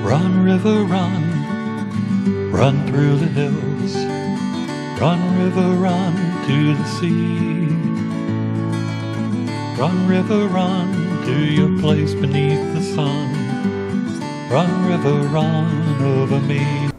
Run, river, run, run through the hills. Run, river, run to the sea. Run, river, run to your place beneath the sun. Run, river, run over me.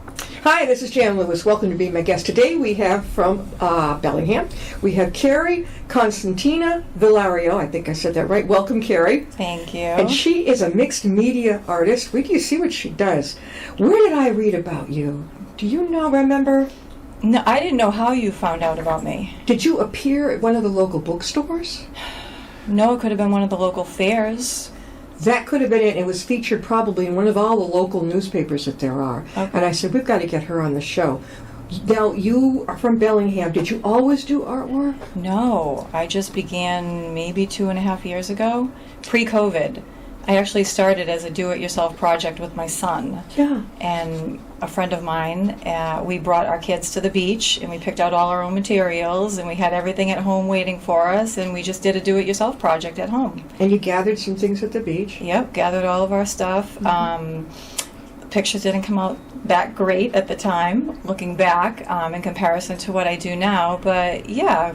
Hi, this is Jan Lewis. Welcome to be my guest. Today we have from Bellingham, we have Kerry, Consentino, Vilorio. I think I said that right. Welcome, Kerry. Thank you. And she is a mixed media artist. Wait till you see what she does. Where did I read about you? Do you remember? No, I didn't know how you found out about me. Did you appear at one of the local bookstores? No, it could have been one of the local fairs. That could have been it. It was featured probably in one of all the local newspapers that there are. Okay. And I said, we've got to get her on the show. Now, you are from Bellingham. Did you always do artwork? No, I just began maybe 2.5 years ago, pre-COVID. I actually started as a do-it-yourself project with my son. Yeah. And a friend of mine, we brought our kids to the beach, and we picked out all our own materials, and we had everything at home waiting for us, and we just did a do-it-yourself project at home. And you gathered some things at the beach? Yep, gathered all of our stuff. Mm-hmm. Pictures didn't come out that great at the time, looking back, in comparison to what I do now. But yeah,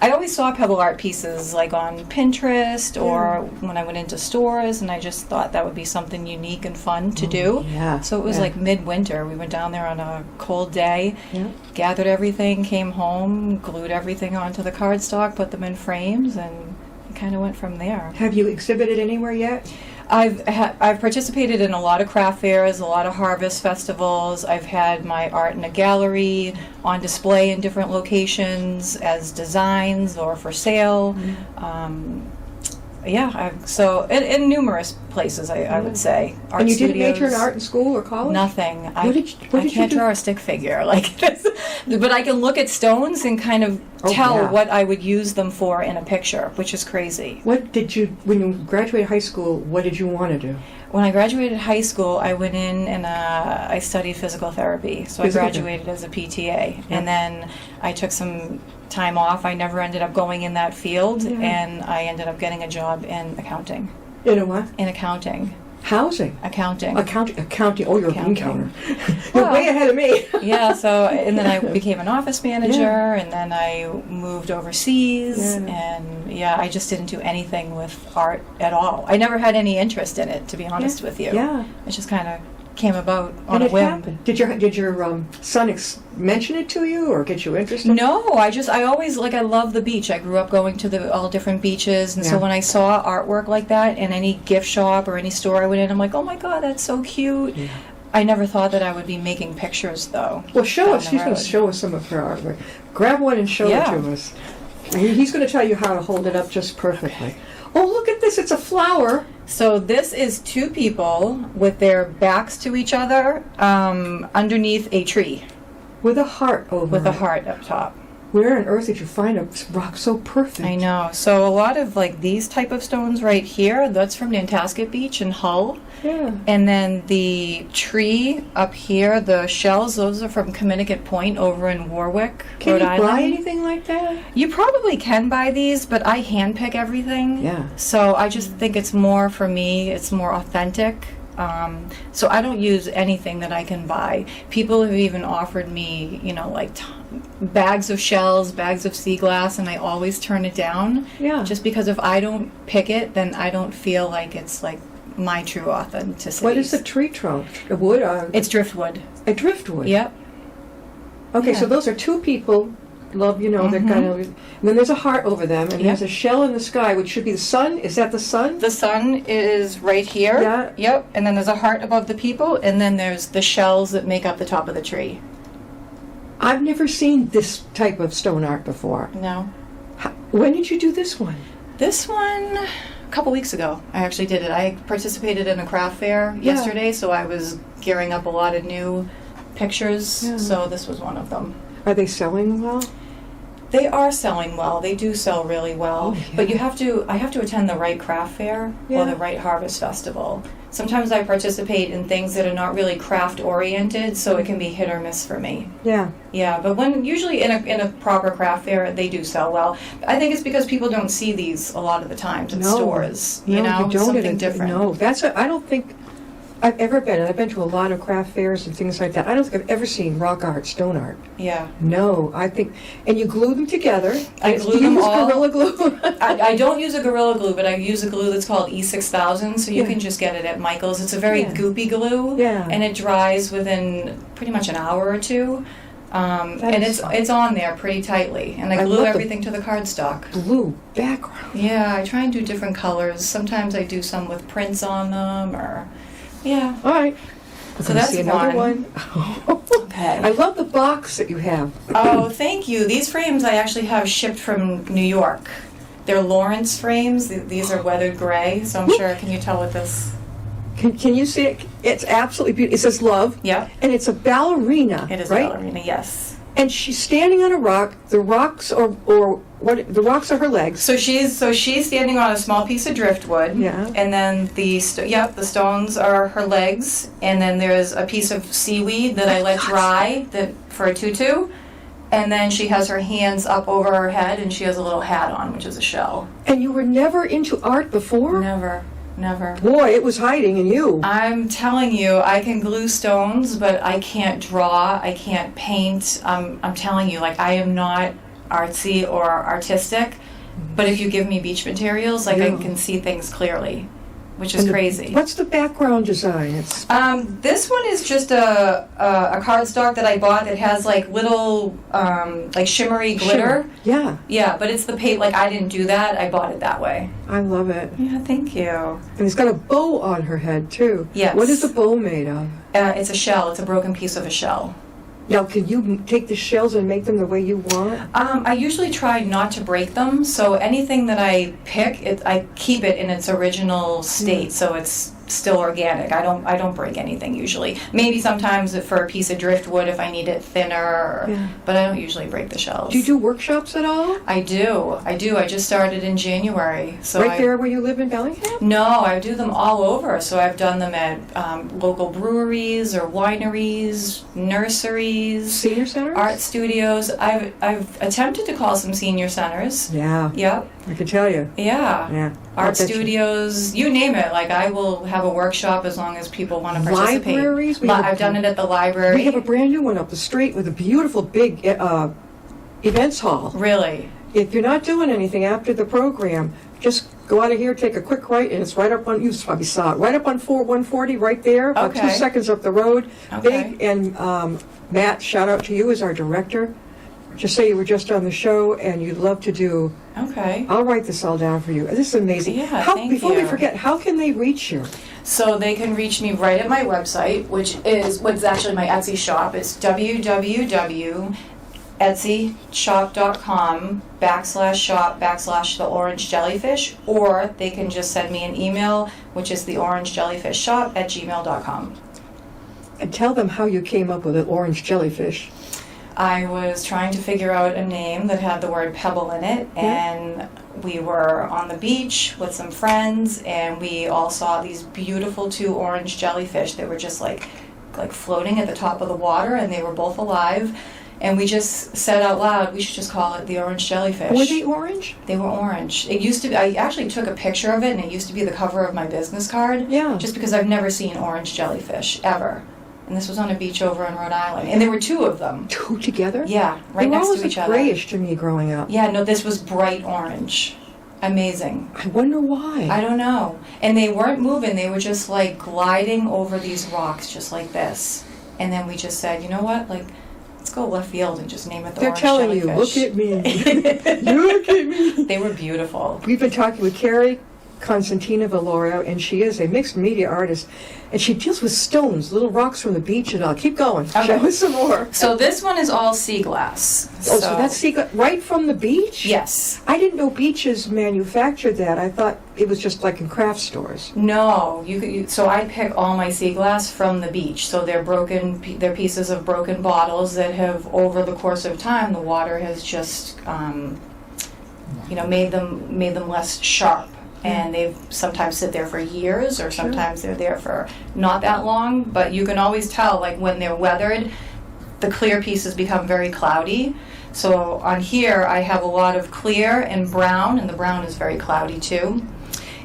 I always saw pebble art pieces like on Pinterest or when I went into stores, and I just thought that would be something unique and fun to do. Yeah. So it was like midwinter. We went down there on a cold day, gathered everything, came home, glued everything onto the cardstock, put them in frames, and it kind of went from there. Have you exhibited anywhere yet? I've participated in a lot of craft fairs, a lot of harvest festivals. I've had my art in a gallery, on display in different locations as designs or for sale. Mm-hmm. In numerous places, I would say. Art and you studios. didn't major in art in school or college? Nothing. What did I can't draw a stick figure like this, but I can look at stones and kind of tell what I would use them for in a picture, which is crazy. When you graduated high school, what did you want to do? When I graduated high school, I went in and I studied physical therapy. So I graduated as a PTA. And then I took some time off. I never ended up going in that field, and I ended up getting a job in accounting. In a what? In accounting. Housing? Accounting. Accounting. Oh, you're a bean counter. Well, you're way ahead of me. Yeah, and then I became an office manager, and then I moved overseas, and I just didn't do anything with art at all. I never had any interest in it, to be honest with you. Yeah. It just kind of came about on a whim. Happened. Did your son mention it to you or get you interested? No, I always I love the beach. I grew up going to all different beaches, and so when I saw artwork like that in any gift shop or any store I went in, I'm like, oh my God, that's so cute. Yeah. I never thought that I would be making pictures though. Well, show us. She's going to show us some of her artwork. Grab one and show it to us. He's going to tell you how to hold it up just perfectly. Oh, look at this. It's a flower. So this is two people with their backs to each other underneath a tree. With a heart over With a heart up top. Where on earth did you find a rock so perfect? I know. So a lot of these type of stones right here, that's from Nantasket Beach in Hull. Yeah. And then the tree up here, the shells, those are from Communicate Point over in Warwick, Rhode Island. Can you buy anything like that? You probably can buy these, but I handpick everything. Yeah. So I just think it's more, for me, it's more authentic. So I don't use anything that I can buy. People have even offered me, bags of shells, bags of sea glass, and I always turn it down. Yeah. Just because if I don't pick it, then I don't feel like it's my true authenticity. What is the tree trunk? A wood? It's driftwood. A driftwood? Yep. Okay, so those are two people. Love, they're kind of. And then there's a heart over them, and there's a shell in the sky, which should be the sun. Is that the sun? The sun is right here. Yeah. Yep. And then there's a heart above the people, and then there's the shells that make up the top of the tree. I've never seen this type of stone art before. No. When did you do this one? This one, a couple weeks ago, I actually did it. I participated in a craft fair yesterday, so I was gearing up a lot of new pictures, so this was one of them. Are they selling well? They are selling well. They do sell really well. But I have to attend the right craft fair or the right harvest festival. Sometimes I participate in things that are not really craft oriented, so it can be hit or miss for me. Yeah. Yeah, but usually in a proper craft fair, they do sell well. I think it's because people don't see these a lot of the times in stores. No, you don't. Something different. No, I don't think I've ever been, and I've been to a lot of craft fairs and things like that. I don't think I've ever seen rock art, stone art. Yeah. No, I think, and you glue them together. I glue Do you them use all. Gorilla Glue? I don't use a Gorilla Glue, but I use a glue that's called E6000, so you Yeah. can just get it at Michael's. It's a very Yeah. goopy glue, Yeah. and it dries within pretty much an hour or two. And is it's on there pretty tightly, and I I glue love the- everything to the cardstock. Blue background. Yeah, I try and do different colors. Sometimes I do some with prints on them, or yeah. All right. We're So gonna that's see another one. one. Okay. I love the box that you have. Oh, thank you. These frames I actually have shipped from New York. They're Lawrence frames. These are weathered gray, so I'm sure. Can you tell what this? Can you see it? It's absolutely beautiful. It says love. Yeah. And it's a ballerina. It is right? ballerina. Yes. And she's standing on a rock. The rocks or what? The rocks are her legs. So she's standing on a small piece of driftwood. Yeah. And then the stones are her legs, and then there's a piece of seaweed that I let dry for a tutu. And then she has her hands up over her head, and she has a little hat on, which is a shell. And you were never into art before? Never. Boy, it was hiding in you. I'm telling you, I can glue stones, but I can't draw. I can't paint. I'm telling you, like, I am not artsy or artistic. But if you give me beach materials, like, I Yeah. can see things clearly, which is And crazy. What's the background design? It's This one is just a cardstock that I bought that has like little like shimmery glitter. shimmer. Yeah, Yeah, but it's the paint. Like, I didn't do that. I bought it that way. I love it. Yeah, thank you. And it's got a bow on her head too. Yes. What is the bow made of? It's a shell. It's a broken piece of a shell. Now, can you take the shells and make them the way you want? I usually try not to break them, so anything that I pick, I keep it in its original state, so it's still organic. I don't break anything usually. Maybe sometimes for a piece of driftwood if I need it thinner, Yeah. but I don't usually break the shells. Do you do workshops at all? I do. I just started in January. So Right there where you live in Bellingham? No, I do them all over. So I've done them at local breweries or wineries, nurseries, Senior centers? art studios. I've attempted to call some senior centers. Yeah, Yep. I can tell you. Yeah. Yeah. I'll Art bet you. studios, you name it. Like, I will have a workshop as long as people want to participate. Libraries? We have a- I've done it at the library. We have a brand new one up the street with a beautiful big events hall. Really? If you're not doing anything after the program, just go out of here, take a quick right, and it's right up on, you probably saw it, right up on 140, right there, about 2 Okay. seconds up the road. Okay. Big, and Matt, shout out to you as our director. Just say you were just on the show and you'd love to do, Okay. I'll write this all down for you. This is amazing. Yeah, thank Before we you. forget, how can they reach you? So they can reach me right at my website, which is what's actually my Etsy shop. It's www.etsyshop.com/shop/the orange jellyfish, or they can just send me an email, which is theorangejellyfishshop@gmail.com. And tell them how you came up with an orange jellyfish. I was trying to figure out a name that had the word pebble in it, and we were on the beach with some friends, and we all saw these beautiful 2 orange jellyfish that were just like floating at the top of the water, and they were both alive. And we just said out loud, we should just call it the orange jellyfish. Were they orange? They were orange. It used to be, I actually took a picture of it, and it used to be the cover of my business card. Yeah. Just because I've never seen orange jellyfish, ever. And this was on a beach over in Rhode Island. And there were 2 of them. 2 together? Yeah, right They were next always to each other. grayish to me growing up. Yeah, no, this was bright orange. Amazing. I wonder why. I don't know. And they weren't moving. They were just like gliding over these rocks just like this. And then we just said, you know what? Like, let's go left field and just name it the They're orange telling you, jellyfish. look at me. Look at me. They were beautiful. We've been talking with Kerry, Consentino Vilorio, and she is a mixed media artist. And she deals with stones, little rocks from the beach and all. Keep going. Okay. Show us some more. So this one is all sea glass. Oh, so that's secret right from the beach? Yes. I didn't know beaches manufactured that. I thought it was just like in craft stores. No, so I pick all my sea glass from the beach. So they're they're pieces of broken bottles that have, over the course of time, the water has just, made them less sharp. And they've sometimes sit there for years, or sometimes they're there for not that long. But you can always tell, like, when they're weathered, the clear pieces become very cloudy. So on here, I have a lot of clear and brown, and the brown is very cloudy too.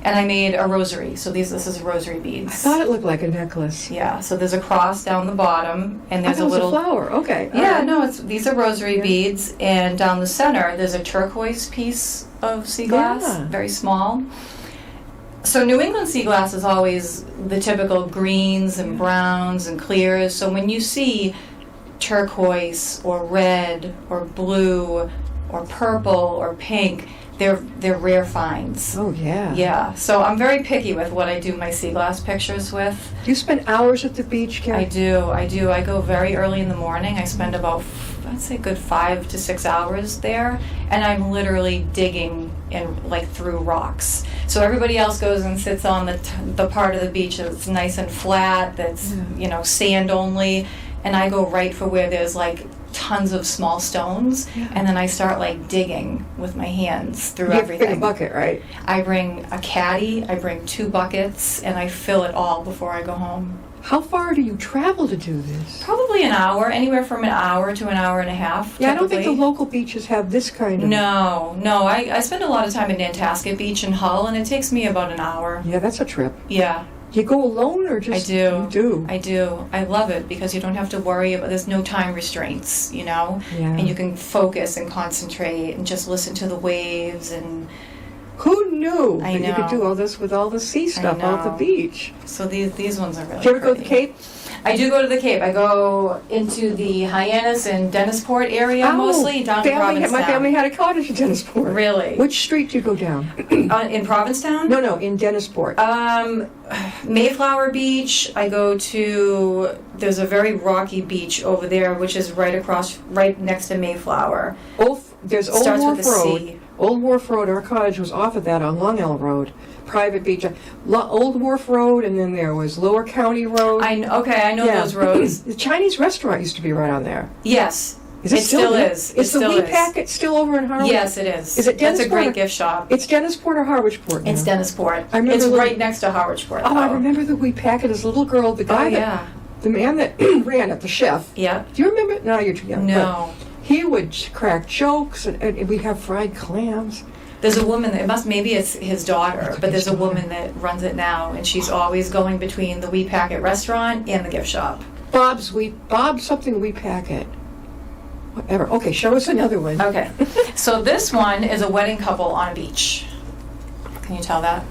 And I made a rosary. So this is rosary I beads. thought it looked like a necklace. Yeah. So there's a cross down the bottom, and there's I thought a little it was a flower. Okay. all Yeah, right. no, these are rosary beads, and down the center there's a turquoise piece of sea glass, Yeah. very small. So New England sea glass is always the typical greens and browns and clears. So when you see turquoise or red or blue or purple or pink, they're rare finds. Oh, yeah. Yeah, so I'm very picky with what I do my sea glass pictures with. Do you spend hours at the beach, Kerry? I do. I go very early in the morning. I spend about, I'd say, a good 5 to 6 hours there, and I'm literally digging in through rocks. So everybody else goes and sits on the part of the beach that's nice and flat, that's sand only, and I go right for where there's tons of small stones, and then I start digging with my hands through everything. You bring a bucket, right? I bring a caddy, I bring 2 buckets, and I fill it all before I go home. How far do you travel to do this? Probably an hour, anywhere from an hour to an hour and a half. Yeah, I don't think the typically. local beaches have this kind of... No. I spend a lot of time in Nantasket Beach in Hull, and it takes me about an hour. Yeah, that's a trip. Yeah. You go alone or just... I do. You do? I do. I love it because you don't have to worry about, there's no time restraints, Yeah. And you can focus and concentrate and just listen to the waves. And Who knew I that you could know. do all this with all the sea stuff out the know. beach? so these ones are really Do you ever go to the pretty. Cape? I do go to the Cape. I go into the Hyannis and Dennisport area mostly, down to Provincetown. My family had a cottage in Dennisport. Really? Which street do you go down? In Provincetown? No, in Dennisport. Mayflower Beach. I go to, there's a very rocky beach over there, which is right next to Mayflower. There's Old Starts Wharf with a Road. C. Old Wharf Road, our cottage was off of that on Long Island Road. Private beach. Old Wharf Road, and then there was Lower County Road. I know those roads. The Chinese restaurant used to be right on there. Yes. Is it still still there? is. Is It the still Wee is. Packet still over in Harwich? Yes, it is. Is it That's a Dennisport great or- gift shop. It's Dennisport or Harwichport now? It's Dennisport. I remember It's little- right next to Harwichport. Oh, I though. remember the Wee Packet as a little girl. The guy Oh, yeah. the man that ran it, the chef. Yeah. Do you remember? No, you're too young. No. but he would crack jokes, and we'd have fried clams. There's a woman maybe it's his daughter, It could but be there's a his daughter. woman that runs it now, and she's always going between the Wee Packet restaurant and the gift shop. Bob something Wee Packet. Whatever. Okay, show us another one. Okay. So this one is a wedding couple on a beach. Can you tell that?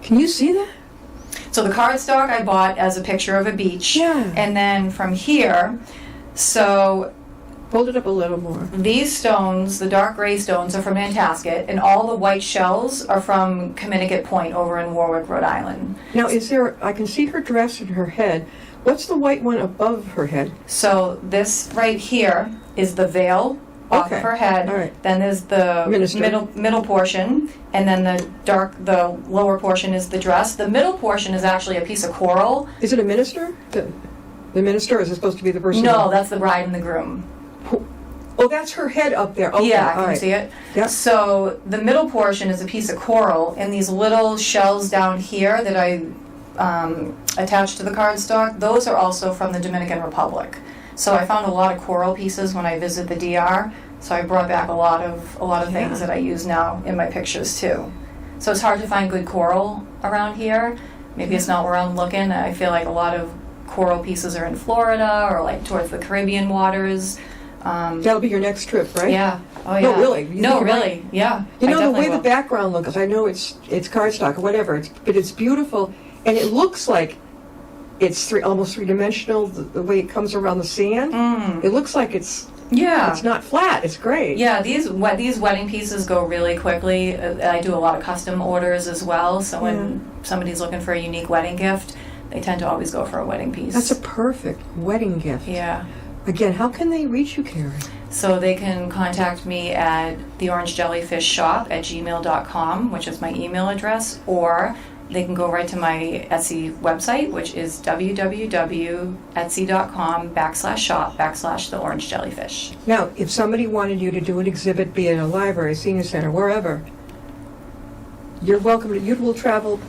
Can you see that? So the cardstock I bought as a picture of a beach. Yeah. And then from here, so Hold it up a little more. these stones, the dark gray stones, are from Nantasket, and all the white shells are from Communicate Point over in Warwick, Rhode Island. Now, I can see her dress and her head. What's the white one above her head? So this right here is the veil off Okay. of her head. All right. Then there's the Minister. middle portion, and then the lower portion is the dress. The middle portion is actually a piece of coral. Is it a minister? The minister, or is it supposed to be the person? No, that's the bride and the groom. Oh, that's her head up there. Okay, Yeah, all can you right. see it? Yeah. So the middle portion is a piece of coral, and these little shells down here that I attached to the cardstock, those are also from the Dominican Republic. So I found a lot of coral pieces when I visited the DR. So I brought back a lot of things that I use now in my pictures too. So it's hard to find good coral around here. Maybe it's not where I'm looking. I feel like a lot of coral pieces are in Florida or towards the Caribbean waters. That'll be your next trip, right? Yeah. Oh, yeah. No, really. You No, think you really. Yeah. You I know the definitely way the will. background looks. I know it's cardstock or whatever, but it's beautiful, and it looks like it's almost three-dimensional. The way it comes around the sand, it looks like it's not flat. It's great. Yeah, these wedding pieces go really quickly. I do a lot of custom orders as well. So when somebody's looking for a unique wedding gift, they tend to always go for a wedding piece. That's a perfect wedding gift. Yeah. Again, how can they reach you, Kerry? So they can contact me at theorangejellyfishshop@gmail.com, which is my email address, or they can go right to my Etsy website, which is www.etsy.com/shop/theorangejellyfish. Now, if somebody wanted you to do an exhibit, be it a library, senior center, wherever, you're welcome. You will travel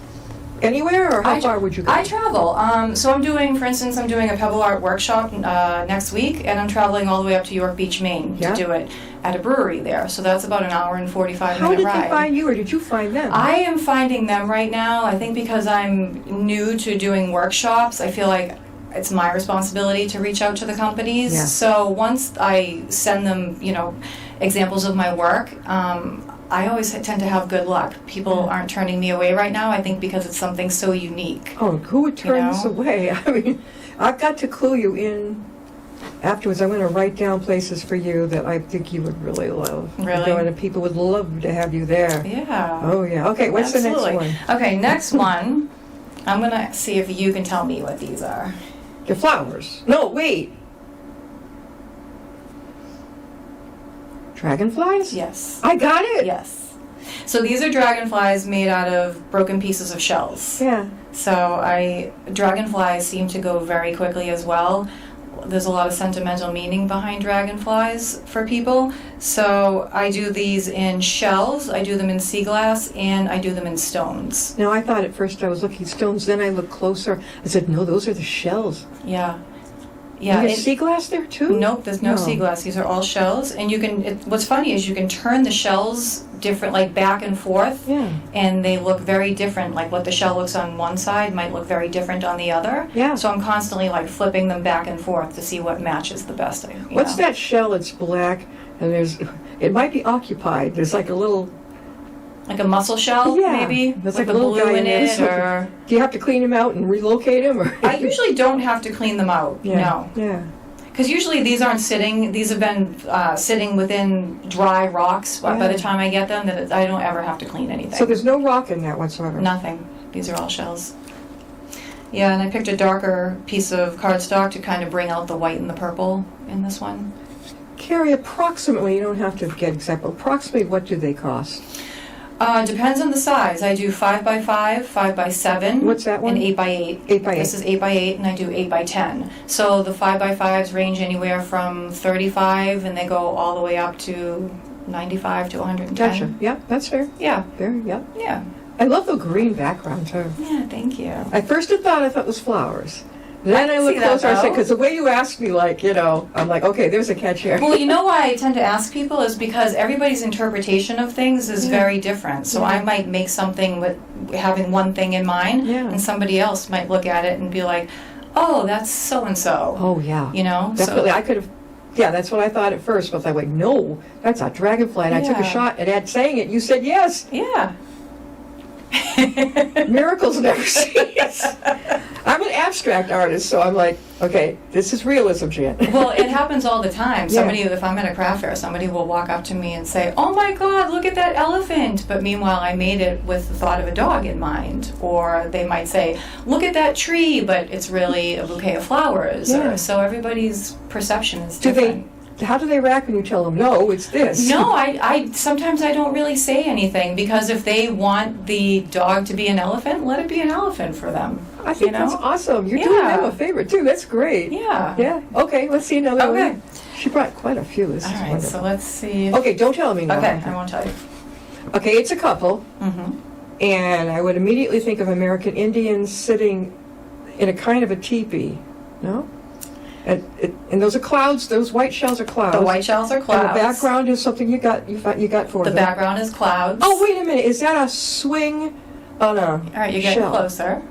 anywhere, or how far would you go? I travel. So I'm doing, for instance, I'm doing a pebble art workshop next week, and I'm traveling all the way up to York Beach, Maine to do it at a brewery there. So that's about an hour and 45 minute ride. How did they find you, or did you find them? I am finding them right now. I think because I'm new to doing workshops, I feel like it's my responsibility to reach out to the companies. Yeah. So once I send them, examples of my work, I always tend to have good luck. People aren't turning me away right now, I think, because it's something so unique. Oh, who would turn this away? I mean, I've got to clue you in afterwards. I'm going to write down places for you that I think you would really love. Really? And people would love to have you there. Yeah. Oh, yeah. Okay, what's Absolutely. the next one? Okay, next one. I'm going to see if you can tell me what these are. The flowers. No, wait. Dragonflies? Yes. I got it. Yes. So these are dragonflies made out of broken pieces of shells. Yeah. So dragonflies seem to go very quickly as well. There's a lot of sentimental meaning behind dragonflies for people. So I do these in shells, I do them in sea glass, and I do them in stones. Now, I thought at first I was looking at stones, then I looked closer. I said, no, those are the shells. Yeah. Yeah. There's sea glass there, too? Nope, there's no sea glass. These are all shells. And what's funny is you can turn the shells different, like back and forth, and they look very different. Like what the shell looks on one side might look very different on the other. Yeah. So I'm constantly like flipping them back and forth to see what matches the best. What's that shell? It's black, and it might be occupied. There's like a little... Like a mussel shell, maybe? There's like a little blue guy in it, or... Do you have to clean him out and relocate him? Or? I usually don't have to clean them out, no. Yeah. Because usually these aren't sitting, these have been sitting within dry rocks by the time I get them, that I don't ever have to clean anything. So there's no rock in that whatsoever? Nothing. These are all shells. Yeah, and I picked a darker piece of cardstock to kind of bring out the white and the purple in this one. Kerry, approximately, you don't have to get exact, approximately what do they cost? Depends on the size. I do 5x5, 5x7. What's that one? And 8x8. 8x8. This is 8x8, and I do 8x10. So the 5x5s range anywhere from 35, and they go all the way up to 95 to 110. Gotcha. Yeah, that's fair. Yeah. Fair, yeah. Yeah. I love the green background, too. Yeah, thank you. At first I thought it was flowers. Then I looked closer, I said, because the way you asked me, I'm like, okay, there's a catch here. Well, you know why I tend to ask people is because everybody's interpretation of things is very different. So I might make something with having one thing in mind, and somebody else might look at it and be like, oh, that's so-and-so. Oh, yeah. Definitely. So, I could have, that's what I thought at first, but I was like, no, that's a dragonfly. And I took a shot, and at saying it, you said yes. Yeah. Miracles never cease. I'm an abstract artist, so I'm like, okay, this is realism, Jan. Well, it happens all the time. Somebody, if I'm at a craft fair, somebody will walk up to me and say, oh my God, look at that elephant. But meanwhile, I made it with the thought of a dog in mind. Or they might say, look at that tree, but it's really a bouquet of flowers. Yeah. So everybody's perception is different. How do they react when you tell them, no, it's this? No, I sometimes I don't really say anything, because if they want the dog to be an elephant, let it be an elephant for them. I think that's awesome. You're doing them a favor, too. That's great. Yeah. Yeah. Okay, let's see another one. Okay. She brought quite a few. This All is right, wonderful. so let's see. Okay, don't tell me now. Okay, I won't tell you. Okay, it's a couple. Mm-hmm. And I would immediately think of American Indians sitting in a kind of a teepee. No? And those are clouds. Those white shells are clouds. The white shells are clouds. And the background is something you got for The them. background is clouds. Oh, wait a minute. Is that a swing on a All right, you're getting shell? closer.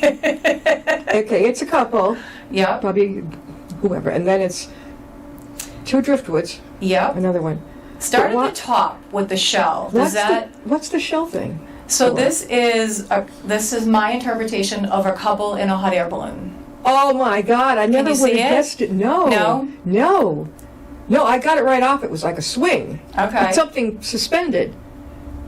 Okay, it's a couple. Yep. Probably whoever. And then it's two driftwoods. Yep. Another one. Start But at the top with the shell. What's the shell thing? So this is my interpretation of a couple in a hot air balloon. Oh my God! I never would have guessed it. No. No, I got it right off. It was like a swing. Okay. It's something suspended.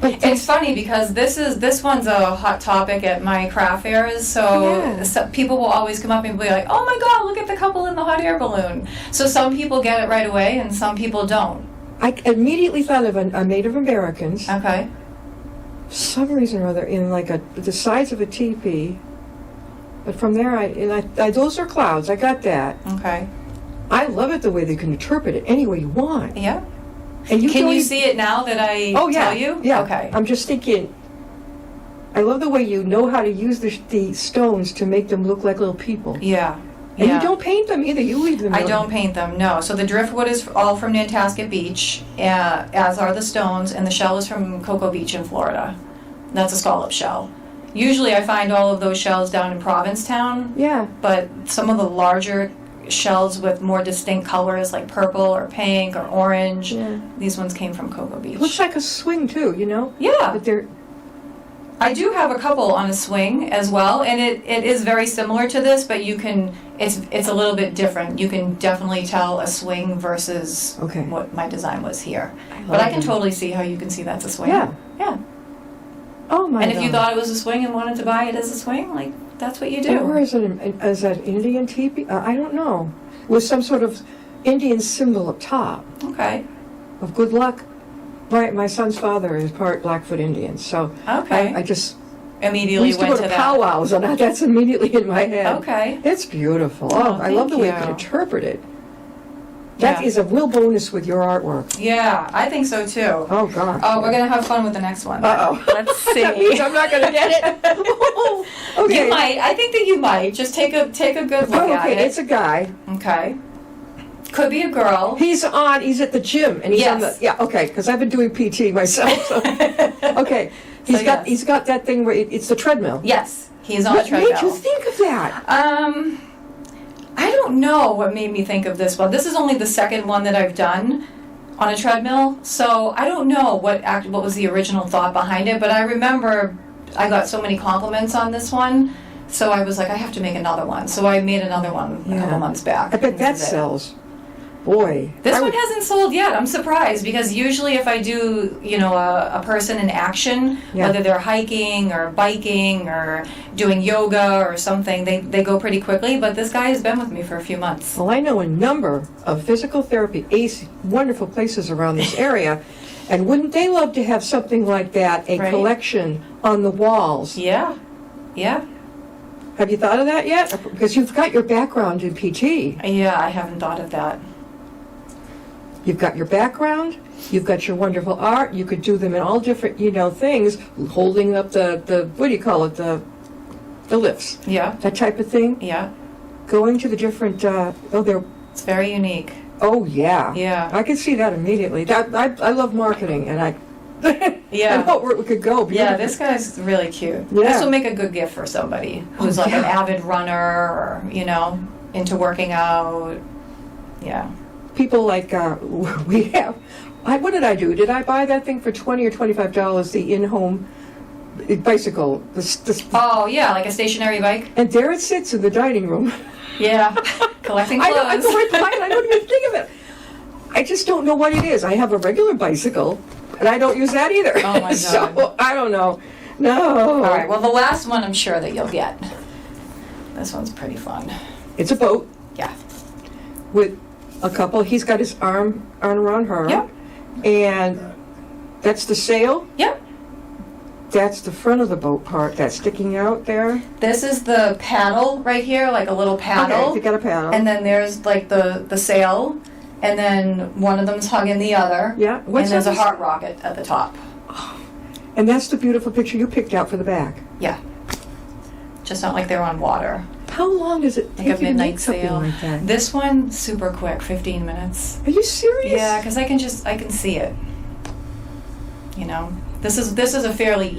But it's funny because this one's a hot topic at my craft fairs. So people will always come up and be like, "Oh my God, look at the couple in the hot air balloon." So some people get it right away, and some people don't. I immediately thought of a Native Americans. Okay. For some reason or other, in like the size of a teepee. But from there, I those are clouds. I got that. Okay. I love it the way they can interpret it any way you want. Yeah. And Can you see it now that I tell you? Yeah. Okay. I'm just thinking, I love the way you know how to use the stones to make them look like little people. Yeah. And you don't paint them either. You leave them. I don't paint them, no. So the driftwood is all from Nantasket Beach, as are the stones, and the shell is from Cocoa Beach in Florida. That's a scallop shell. Usually I find all of those shells down in Provincetown. Yeah. But some of the larger shells with more distinct colors, like purple or pink or orange, these ones came from Cocoa Beach. It looks like a swing too, you know? Yeah. But they're... I do have a couple on a swing as well, and it is very similar to this, but you can, it's a little bit different. You can definitely tell a swing versus what my design was here. But I can totally see how you can see that's a swing. Yeah. Yeah. Oh my God. And if you thought it was a swing and wanted to buy it as a swing, like, that's what you do. Or is that Indian teepee? I don't know. With some sort of Indian symbol up top. Okay. Of good luck. My son's father is part Blackfoot Indian, so I just immediately went to powwows, and that's immediately in my head. Okay. It's beautiful. Oh, I love the way you can interpret it. That is a real bonus with your artwork. Yeah, I think so too. Oh, God. Oh, we're going to have fun with the next one. Uh-oh. Let's see. That means I'm not going to get it. Okay. You might. I think that you might. Just take a good look at it. Okay, it's a guy. Okay. Could be a girl. He's at the gym, and he's on the, okay, because I've been doing PT myself, so, okay. He's got that thing where it's the treadmill. Yes, he's on a treadmill. What made you think of that? I don't know what made me think of this one. This is only the second one that I've done on a treadmill, so I don't know what was the original thought behind it, but I remember I got so many compliments on this one, so I was like, I have to make another one. So I made another one a couple months back. I bet that sells. Boy. This one hasn't sold yet. I'm surprised, because usually if I do, a person in action, whether they're hiking or biking or doing yoga or something, they go pretty quickly, but this guy has been with me for a few months. Well, I know a number of physical therapy, wonderful places around this area, and wouldn't they love to have something like that, a collection on the walls? Yeah. Yeah. Have you thought of that yet? Because you've got your background in PT. Yeah, I haven't thought of that. You've got your background, you've got your wonderful art, you could do them in all different, things, holding up the what do you call it, the lifts. Yeah. That type of thing. Yeah. Going to the different, it's very unique. Oh, yeah. Yeah. I can see that immediately. I love marketing, and I Yeah. know where it could go. Yeah, this guy's really cute. Yeah. This will make a good gift for somebody who's like an avid runner or, into working out. Yeah. People like we have. What did I do? Did I buy that thing for $20 or $25? The in-home bicycle. Oh yeah, like a stationary bike. And there it sits in the dining room. Yeah, collecting clothes. I don't even think of it. I just don't know what it is. I have a regular bicycle, and I don't use that either. Oh my God. So I don't know. No. All right. Well, the last one I'm sure that you'll get. This one's pretty fun. It's a boat. Yeah. With a couple. He's got his arm around her. Yep. And that's the sail. Yep. That's the front of the boat part that's sticking out there. This is the paddle right here, like a little paddle. Okay, you got a paddle. And then there's like the sail, and then one of them's hugging the other. Yeah. And there's a heart rocket at the top. And that's the beautiful picture you picked out for the back. Yeah. Just not like they're on water. How long does it take Like a you to midnight make something sail. like that? This one, super quick, 15 minutes. Are you serious? Yeah, because I can see it. This is a fairly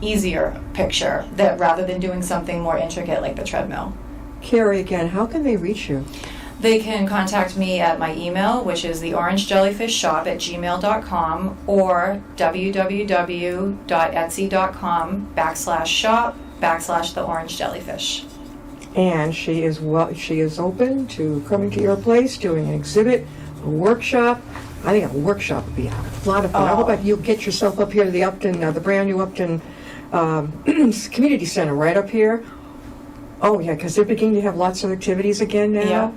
easier picture that rather than doing something more intricate like the treadmill. Kerry, again, how can they reach you? They can contact me at my email, which is theorangejellyfishshop@gmail.com, or www.etsy.com/shop/theorangejellyfish. And she is open to coming to your place, doing an exhibit, a workshop. I think a workshop would be a lot of fun. I hope you'll get yourself up here to the Upton, the brand new Upton Community Center right up here. Oh yeah, because they're beginning to have lots of activities again now. Yeah.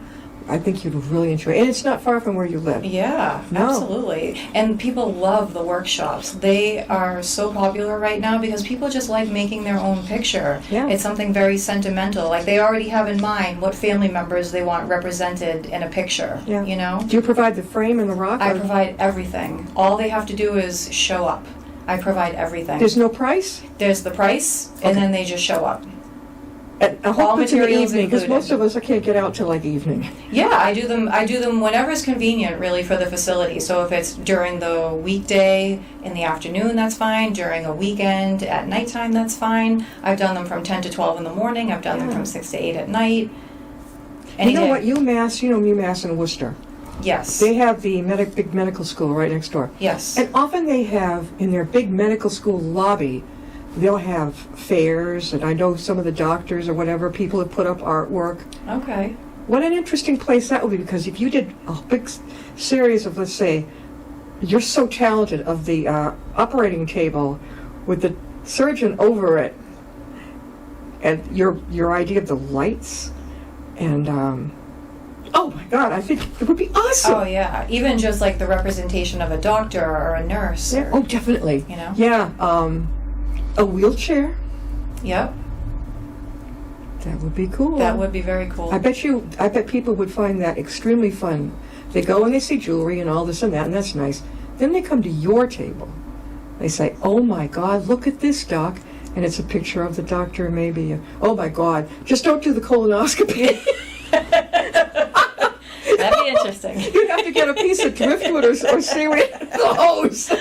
I think you'd really enjoy it. And it's not far from where you live. Yeah, No. absolutely. And people love the workshops. They are so popular right now because people just like making their own picture. Yeah. It's something very sentimental. Like they already have in mind what family members they want represented in a picture. Yeah. Do you provide the frame and the rock? I provide everything. All they have to do is show up. I provide everything. There's no price? There's the price, and then they just show up. And I hope it's in the materials evening, because included. most of us can't get out till like evening. Yeah, I do them whenever is convenient, really, for the facility. So if it's during the weekday in the afternoon, that's fine. During a weekend at nighttime, that's fine. I've done them from 10 to 12 in the morning. I've done them from 6 to 8 at night. You know what, UMass in Worcester. Yes. They have the big medical school right next door. Yes. And often they have, in their big medical school lobby, they'll have fairs, and I know some of the doctors or whatever, people have put up artwork. Okay. What an interesting place that would be, because if you did a big series of, let's say, you're so talented, of the operating table with the surgeon over it, and your idea of the lights, and oh my God, I think it would be awesome. Oh yeah, even just like the representation of a doctor or a nurse. Yeah. Or, Oh, definitely. You know? Yeah. A wheelchair. Yep. That would be cool. That would be very cool. I bet people would find that extremely fun. They go and they see jewelry and all this and that, and that's nice. Then they come to your table. They say, "Oh my God, look at this, doc," and it's a picture of the doctor. Maybe, oh my God, just don't do the colonoscopy. That'd be interesting. You'd have to get a piece of driftwood or seaweed clothes.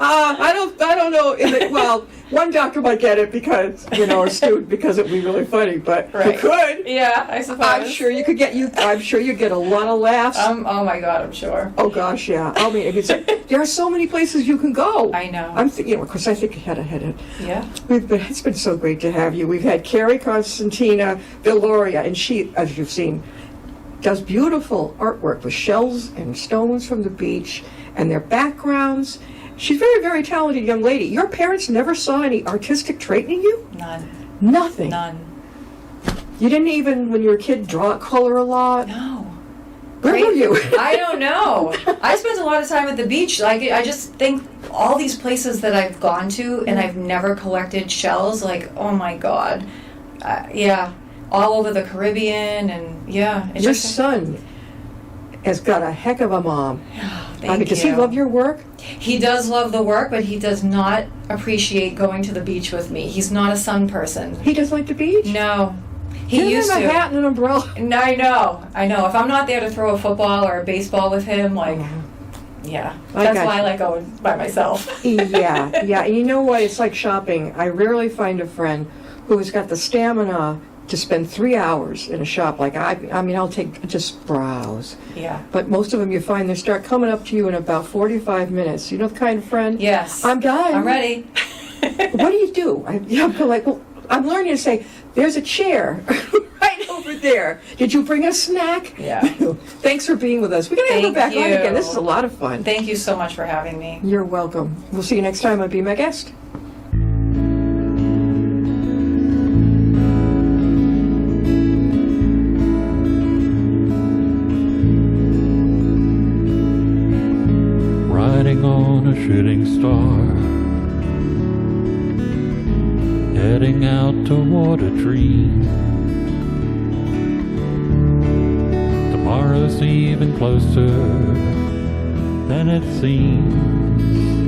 I don't know. Well, one doctor might get it because, or a student, because it'd be really funny, but Right. you could. Yeah, I suppose. I'm sure you could I'm sure you'd get a lot of laughs. Oh my God, I'm sure. Oh gosh, yeah. I mean, there are so many places you can go. I know. I'm thinking, of course, I think ahead of it. Yeah. It's been so great to have you. We've had Kerry, Consentino, Vilorio, and she, as you've seen, does beautiful artwork with shells and stones from the beach and their backgrounds. She's a very, very talented young lady. Your parents never saw any artistic trait in you? None. Nothing. None. You didn't even, when you were a kid, draw color a lot? No. Where were you? I don't know. I spent a lot of time at the beach. Like, I just think all these places that I've gone to and I've never collected shells, like, oh my God. Yeah. All over the Caribbean, and yeah. Your son has got a heck of a mom. Thank you. Does he love your work? He does love the work, but he does not appreciate going to the beach with me. He's not a sun person. He doesn't like the beach? No. He Give used him to. a hat and an umbrella. No, I know. If I'm not there to throw a football or a baseball with him, like, yeah. That's why I like going by myself. Yeah. And you know what? It's like shopping. I rarely find a friend who has got the stamina to spend 3 hours in a shop. Like, I'll just browse. Yeah. But most of them, you find they start coming up to you in about 45 minutes. You know the kind of friend? Yes. I'm done. I'm ready. What do you do? I'm like, well, I'm learning to say, there's a chair right over there. Did you bring a snack? Yeah. Thanks for being with us. We're going to have her back on you. again. This is a lot of fun. Thank you so much for having me. You're welcome. We'll see you next time on Be My Guest. Riding on a shooting star, heading out toward a dream. Tomorrow's even closer than it seems.